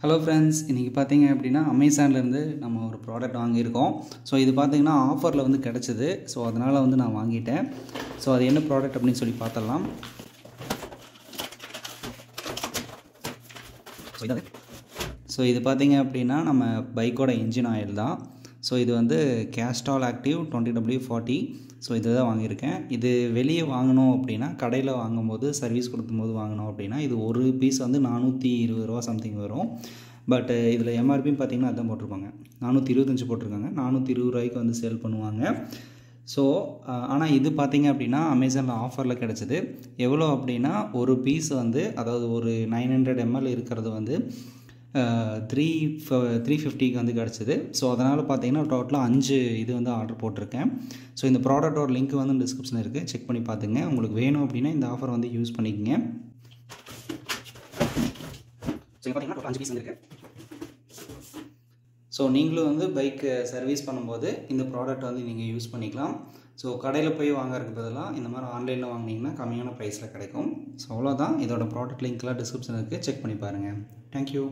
Hello friends, இன்றைக்கி பார்த்தீங்க அப்படின்னா அமேசான்லேருந்து நம்ம ஒரு ப்ராடக்ட் வாங்கியிருக்கோம். ஸோ இது பார்த்தீங்கன்னா ஆஃபரில் வந்து கிடச்சிது. ஸோ அதனால் வந்து நான் வாங்கிட்டேன். ஸோ அது என்ன ப்ராடக்ட் அப்படின்னு சொல்லி பார்த்துடலாம். ஸோ இது பார்த்தீங்க அப்படின்னா நம்ம பைக்கோட இன்ஜின் ஆயில் தான். ஸோ இது வந்து கேஸ்ட்ரால் ஆக்டிவ் 20W40. ஸோ இதை தான் வாங்கியிருக்கேன். இது வெளியே வாங்கணும் அப்படின்னா கடையில் வாங்கும்போது சர்வீஸ் கொடுக்கும்போது வாங்கினோம் அப்படின்னா இது ஒரு பீஸ் வந்து 420 ரூபா சம்திங் வரும். பட் இதில் எம்ஆர்பின்னு பார்த்தீங்கன்னா அதான் போட்டிருப்பாங்க, 425 போட்டிருக்காங்க. 420 ரூபாய்க்கு வந்து சேல் பண்ணுவாங்க. ஸோ ஆனால் இது பார்த்தீங்க அப்படின்னா அமேசானில் ஆஃபரில் கிடச்சிது. எவ்வளோ அப்படின்னா ஒரு பீஸ் வந்து, அதாவது ஒரு 900 ml இருக்கிறது வந்து 350க்கு வந்து கிடச்சிது. ஸோ அதனால் பார்த்தீங்கன்னா டோட்டலாக 5 இது வந்து ஆர்டர் போட்டிருக்கேன். ஸோ இந்த ப்ராடக்டோட லிங்க் வந்து டிஸ்கிரிப்ஷனில் இருக்குது, செக் பண்ணி பார்த்துங்க. உங்களுக்கு வேணும் அப்படின்னா இந்த ஆஃபர் வந்து யூஸ் பண்ணிக்கங்க. ஸோ இங்கே பார்த்தீங்கன்னா 5 பீஸ் வந்துருக்கு. ஸோ நீங்களும் வந்து பைக்கு சர்வீஸ் பண்ணும்போது இந்த ப்ராடக்ட் வந்து நீங்கள் யூஸ் பண்ணிக்கலாம். ஸோ கடையில் போய் வாங்குறதுக்கு பதிலாக இந்த மாதிரி ஆன்லைனில் வாங்கினீங்கன்னா கம்மியான ப்ரைஸில் கிடைக்கும். ஸோ அவ்வளோதான். இதோட ப்ராடக்ட் லிங்க்லாம் டிஸ்கிரிப்ஷனில் இருக்குது, செக் பண்ணி பாருங்கள். தேங்க்யூ.